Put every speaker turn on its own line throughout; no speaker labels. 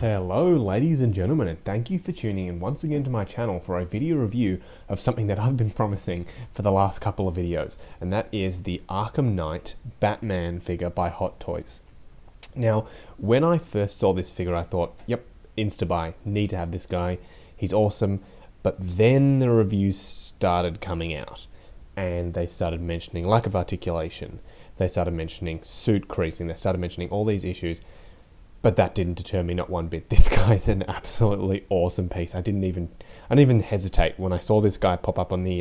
Hello ladies and gentlemen, and thank you for tuning in once again to my channel for a video review of something that I've been promising for the last couple of videos, and that is the Arkham Knight Batman figure by Hot Toys. Now, when I first saw this figure I thought, yep, insta-buy, need to have this guy, he's awesome, but then the reviews started coming out and they started mentioning lack of articulation, they started mentioning suit creasing, they started mentioning all these issues. But that didn't deter me not one bit. This guy's an absolutely awesome piece. I didn't even hesitate when I saw this guy pop up on the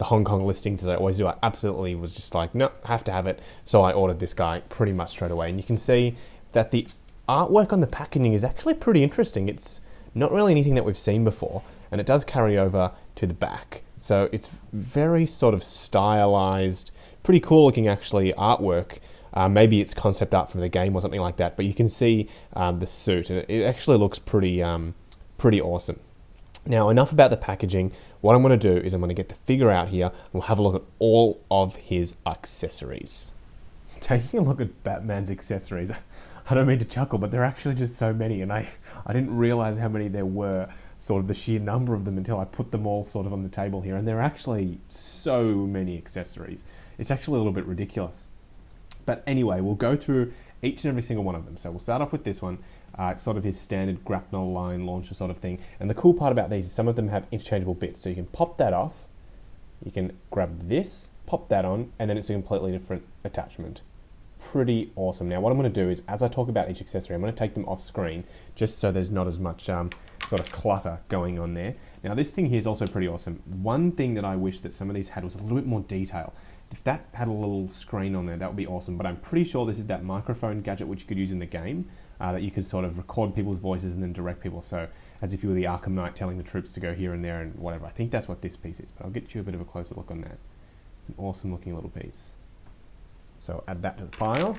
Hong Kong listings, as I always do. I absolutely was just like, no, have to have it. So I ordered this guy pretty much straight away. And you can see that the artwork on the packaging is actually pretty interesting. It's not really anything that we've seen before, and it does carry over to the back. So it's very sort of stylized, pretty cool looking actually artwork. Maybe it's concept art from the game or something like that, but you can see the suit, and it actually looks pretty awesome. Now, enough about the packaging. What I'm going to do is I'm going to get the figure out here, and we'll have a look at all of his accessories. Taking a look at Batman's accessories, I don't mean to chuckle, but there are actually just so many, and I didn't realize how many there were, sort of the sheer number of them, until I put them all sort of on the table here, and there are actually so many accessories. It's actually a little bit ridiculous. But anyway, we'll go through each and every single one of them. So we'll start off with this one. It's sort of his standard grapnel line launcher sort of thing. And the cool part about these is some of them have interchangeable bits. So you can pop that off, you can grab this, pop that on, and then it's a completely different attachment. Pretty awesome. Now what I'm going to do is, as I talk about each accessory, I'm going to take them off screen, just so there's not as much sort of clutter going on there. Now this thing here is also pretty awesome. One thing that I wish that some of these had was a little bit more detail. If that had a little screen on there, that would be awesome. But I'm pretty sure this is that microphone gadget which you could use in the game, that you could sort of record people's voices and then direct people. So as if you were the Arkham Knight telling the troops to go here and there and whatever. I think that's what this piece is, but I'll get you a bit of a closer look on that. It's an awesome looking little piece. So add that to the pile.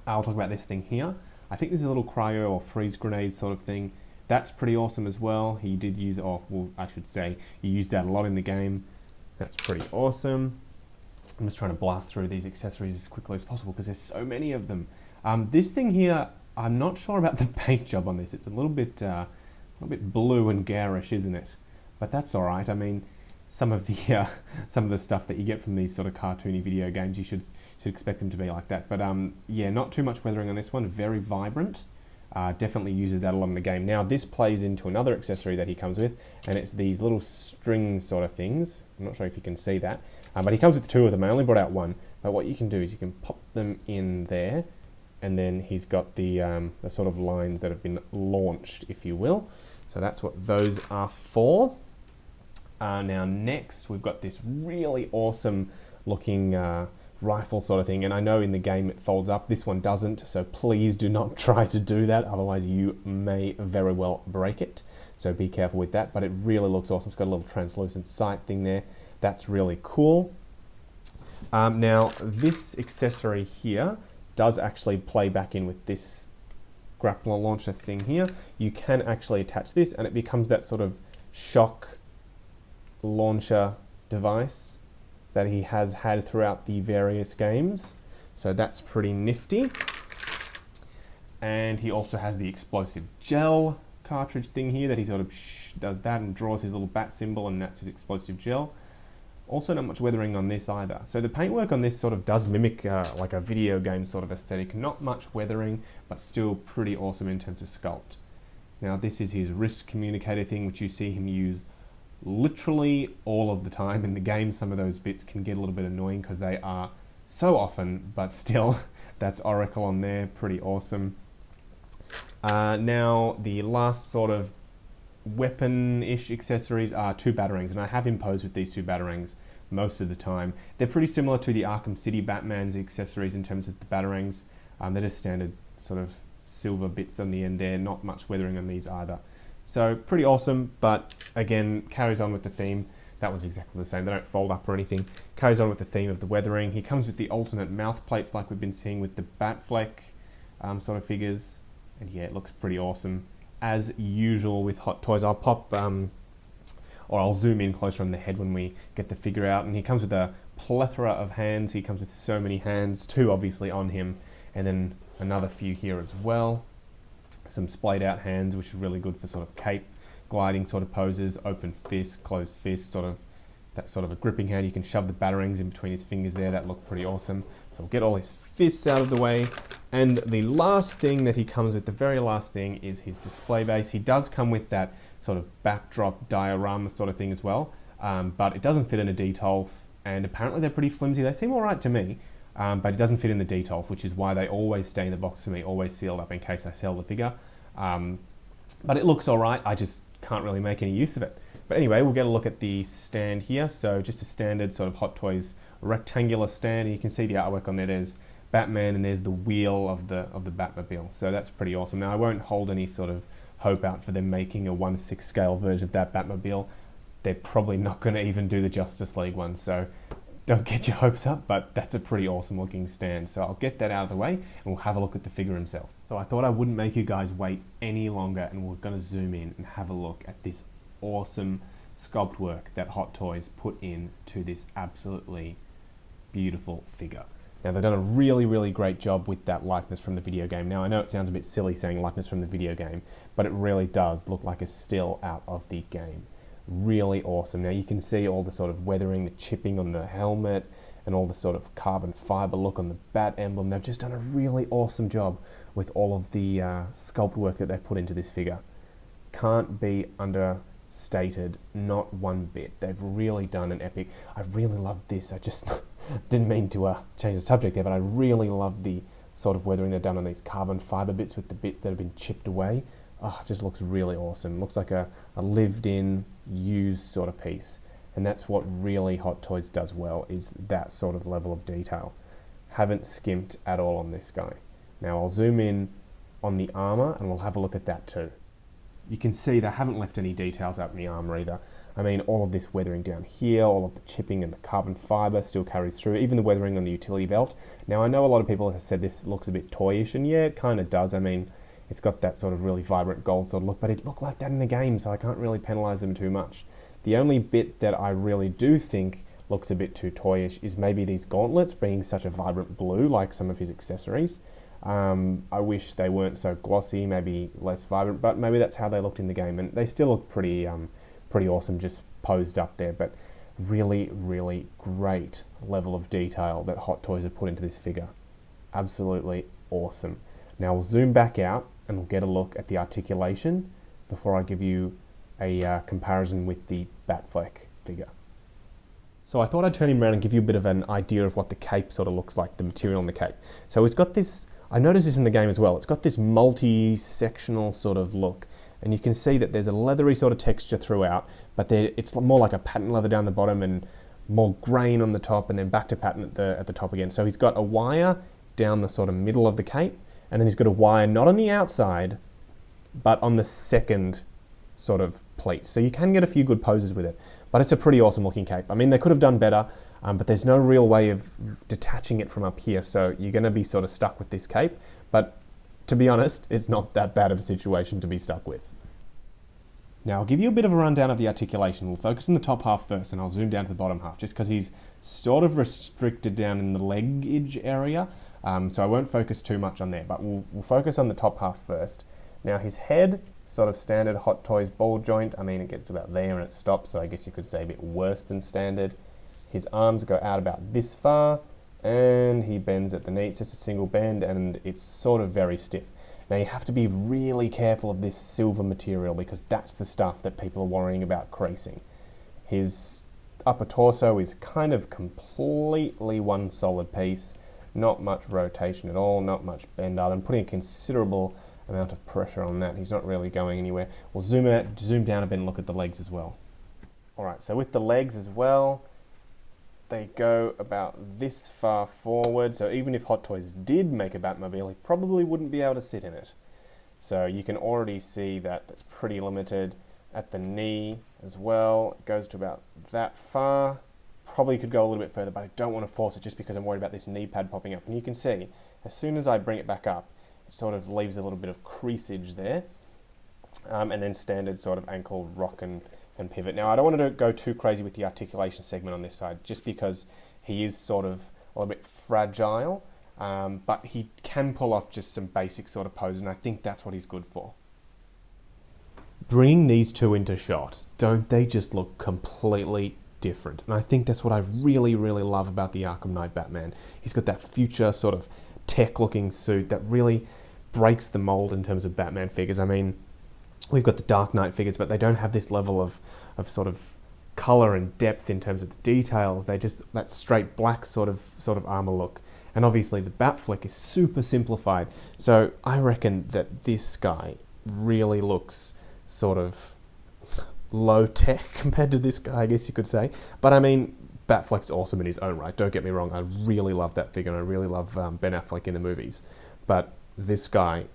I'll talk about this thing here. I think this is a little cryo or freeze grenade sort of thing. That's pretty awesome as well. He did use, well, I should say, you used that a lot in the game. That's pretty awesome. I'm just trying to blast through these accessories as quickly as possible because there's so many of them. This thing here, I'm not sure about the paint job on this. It's a little bit blue and garish, isn't it? But that's all right. I mean, some of the stuff that you get from these sort of cartoony video games, you should expect them to be like that. But yeah, not too much weathering on this one. Very vibrant. Definitely uses that a lot in the game. Now this plays into another accessory that he comes with, and it's these little string sort of things. I'm not sure if you can see that, but he comes with two of them. I only brought out one, but what you can do is you can pop them in there, and then he's got the sort of lines that have been launched, if you will. So that's what those are for. Now next we've got this really awesome looking rifle sort of thing, and I know in the game it folds up. This one doesn't, so please do not try to do that, otherwise you may very well break it. So be careful with that, but it really looks awesome. It's got a little translucent sight thing there. That's really cool. Now this accessory here does actually play back in with this grappler launcher thing here. You can actually attach this and it becomes that sort of shock launcher device that he has had throughout the various games. So that's pretty nifty. And he also has the explosive gel cartridge thing here that he sort of does that and draws his little bat symbol, and that's his explosive gel. Also not much weathering on this either. So the paintwork on this sort of does mimic like a video game sort of aesthetic. Not much weathering, but still pretty awesome in terms of sculpt. Now this is his wrist communicator thing, which you see him use literally all of the time in the game. Some of those bits can get a little bit annoying because they are so often, but still, that's Oracle on there, pretty awesome. Now the last sort of weapon-ish accessories are two batarangs, and I have him posed with these two batarangs most of the time. They're pretty similar to the Arkham City Batman's accessories in terms of the batarangs. They're just standard sort of silver bits on the end there, not much weathering on these either. So pretty awesome, but again, carries on with the theme. That one's exactly the same. They don't fold up or anything. Carries on with the theme of the weathering. He comes with the alternate mouth plates like we've been seeing with the Batfleck sort of figures. And yeah, it looks pretty awesome. As usual with Hot Toys, I'll pop, or I'll zoom in closer on the head when we get the figure out. And he comes with a plethora of hands. He comes with so many hands, two obviously on him, and then another few here as well. some splayed out hands, which is really good for sort of cape gliding sort of poses, open fist, closed fist, sort of that sort of a gripping hand. You can shove the batarangs in between his fingers there. That looked pretty awesome. So we'll get all his fists out of the way. And the last thing that he comes with, the very last thing, is his display base. He does come with that sort of backdrop diorama sort of thing as well, but it doesn't fit in a detolf, and apparently they're pretty flimsy. They seem all right to me, but it doesn't fit in the detolf, which is why they always stay in the box for me, always sealed up in case I sell the figure. But it looks all right. I just can't really make any use of it. But anyway, we'll get a look at the stand here. So just a standard sort of Hot Toys rectangular stand. And you can see the artwork on there. There's Batman and there's the wheel of the Batmobile. So that's pretty awesome. Now I won't hold any sort of hope out for them making a 1/6 scale version of that Batmobile. They're probably not going to even do the Justice League one. So don't get your hopes up, but that's a pretty awesome looking stand. So I'll get that out of the way and we'll have a look at the figure himself. So I thought I wouldn't make you guys wait any longer, and we're going to zoom in and have a look at this awesome sculpt work that Hot Toys put into this absolutely beautiful figure. Now they've done a really, really great job with that likeness from the video game. Now I know it sounds a bit silly saying likeness from the video game, but it really does look like a still out of the game. Really awesome. Now you can see all the sort of weathering, the chipping on the helmet, and all the sort of carbon fiber look on the bat emblem. They've just done a really awesome job with all of the sculpt work that they put into this figure. Can't be understated, not one bit. They've really done an epic. I really love this. I just didn't mean to change the subject there, but I really love the sort of weathering they've done on these carbon fiber bits with the bits that have been chipped away. Oh, it just looks really awesome. Looks like a lived-in, used sort of piece. And that's what really Hot Toys does well, is that sort of level of detail. Haven't skimped at all on this guy. Now I'll zoom in on the armor and we'll have a look at that too. You can see they haven't left any details out in the armor either. I mean, all of this weathering down here, all of the chipping and the carbon fiber still carries through, even the weathering on the utility belt. Now I know a lot of people have said this looks a bit toyish, and yeah, it kind of does. I mean, it's got that sort of really vibrant gold sort of look, but it looked like that in the game, so I can't really penalize them too much. The only bit that I really do think looks a bit too toyish is maybe these gauntlets being such a vibrant blue like some of his accessories. I wish they weren't so glossy, maybe less vibrant, but maybe that's how they looked in the game, and they still look pretty awesome just posed up there. But really, really great level of detail that Hot Toys have put into this figure. Absolutely awesome. Now we'll zoom back out and we'll get a look at the articulation before I give you a comparison with the Batfleck figure. So I thought I'd turn him around and give you a bit of an idea of what the cape sort of looks like, the material on the cape. So it's got this, I noticed this in the game as well, it's got this multi-sectional sort of look. And you can see that there's a leathery sort of texture throughout, but it's more like a patent leather down the bottom and more grain on the top, and then back to patent at the top again. So he's got a wire down the sort of middle of the cape, and then he's got a wire not on the outside, but on the second sort of pleat. So you can get a few good poses with it, but it's a pretty awesome looking cape. I mean, they could have done better, but there's no real way of detaching it from up here, so you're going to be sort of stuck with this cape. But to be honest, it's not that bad of a situation to be stuck with. Now I'll give you a bit of a rundown of the articulation. We'll focus on the top half first, and I'll zoom down to the bottom half, just because he's sort of restricted down in the leg edge area, so I won't focus too much on there, but we'll focus on the top half first. Now his head, sort of standard Hot Toys ball joint. I mean, it gets to about there and it stops, so I guess you could say a bit worse than standard. His arms go out about this far, and he bends at the knee. It's just a single bend, and it's sort of very stiff. Now you have to be really careful of this silver material, because that's the stuff that people are worrying about creasing. His upper torso is kind of completely one solid piece, not much rotation at all, not much bend either. I'm putting a considerable amount of pressure on that. He's not really going anywhere. We'll zoom down a bit and look at the legs as well. Alright, so with the legs as well, they go about this far forward, so even if Hot Toys did make a Batmobile, he probably wouldn't be able to sit in it. So you can already see that that's pretty limited. At the knee as well, it goes to about that far. Probably could go a little bit further, but I don't want to force it just because I'm worried about this knee pad popping up. And you can see, as soon as I bring it back up, it sort of leaves a little bit of creasage there. And then standard sort of ankle rock and pivot. Now I don't want to go too crazy with the articulation segment on this side, just because he is sort of a little bit fragile. but he can pull off just some basic sort of poses, and I think that's what he's good for. Bringing these two into shot, don't they just look completely different? And I think that's what I really, really love about the Arkham Knight Batman. He's got that future sort of tech-looking suit that really breaks the mold in terms of Batman figures. I mean, we've got the Dark Knight figures, but they don't have this level of sort of color and depth in terms of the details. They just that straight black sort of armor look. And obviously the Batfleck is super simplified. So I reckon that this guy really looks sort of low tech compared to this guy, I guess you could say. But I mean, Batfleck's awesome in his own right. Don't get me wrong. I really love that figure, and I really love Ben Affleck in the movies. But this guy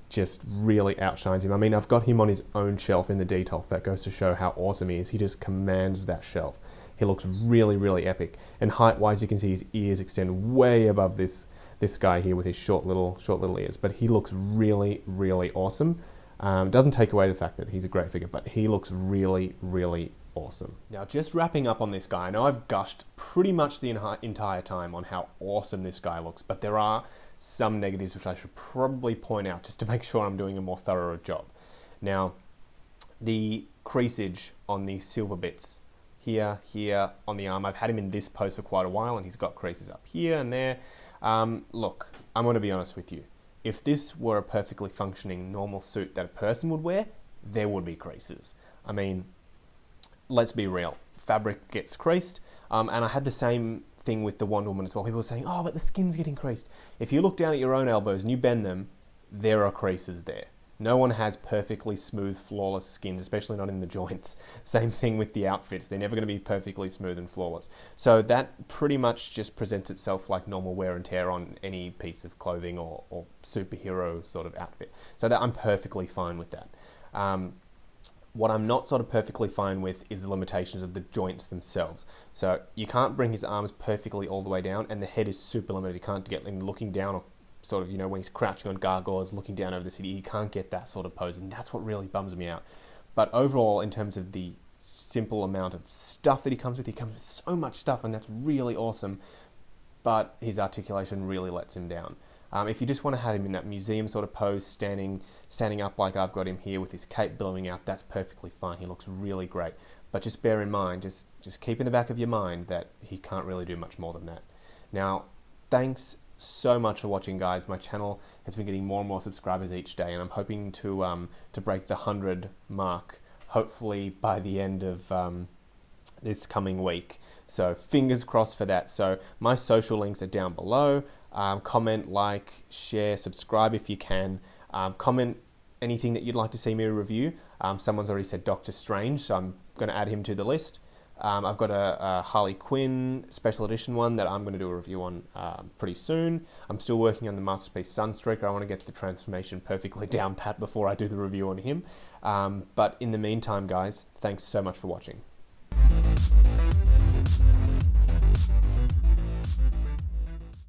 just really outshines him. I mean, I've got him on his own shelf in the Detolf. That goes to show how awesome he is. He just commands that shelf. He looks really, really epic. And height-wise, you can see his ears extend way above this guy here with his short little ears. But he looks really, really awesome. Doesn't take away the fact that he's a great figure, but he looks really, really awesome. Now, just wrapping up on this guy, I know I've gushed pretty much the entire time on how awesome this guy looks, but there are some negatives which I should probably point out just to make sure I'm doing a more thorough job. Now, the creasage on these silver bits, here on the arm, I've had him in this pose for quite a while, and he's got creases up here and there. Look, I'm going to be honest with you. If this were a perfectly functioning normal suit that a person would wear, there would be creases. I mean, let's be real. Fabric gets creased, and I had the same thing with the Wonder Woman as well. People were saying, oh, but the skin's getting creased. If you look down at your own elbows and you bend them, there are creases there. No one has perfectly smooth, flawless skins, especially not in the joints. Same thing with the outfits. They're never going to be perfectly smooth and flawless. So that pretty much just presents itself like normal wear and tear on any piece of clothing or superhero sort of outfit. So that I'm perfectly fine with that. What I'm not sort of perfectly fine with is the limitations of the joints themselves. So you can't bring his arms perfectly all the way down, and the head is super limited. You can't get him looking down, or sort of, you know, when he's crouching on gargoyles, looking down over the city, he can't get that sort of pose, and that's what really bums me out. But overall, in terms of the simple amount of stuff that he comes with so much stuff, and that's really awesome, but his articulation really lets him down. If you just want to have him in that museum sort of pose, standing up like I've got him here with his cape billowing out, that's perfectly fine. He looks really great. But just bear in mind, just keep in the back of your mind that he can't really do much more than that. Now, thanks so much for watching, guys. My channel has been getting more and more subscribers each day, and I'm hoping to break the 100 mark, hopefully by the end of this coming week. So fingers crossed for that. So my social links are down below. Comment, like, share, subscribe if you can. Comment anything that you'd like to see me review. Someone's already said Doctor Strange, so I'm going to add him to the list. I've got a Harley Quinn special edition one that I'm going to do a review on pretty soon. I'm still working on the Masterpiece Sunstreaker. I want to get the transformation perfectly down pat before I do the review on him. But in the meantime, guys, thanks so much for watching.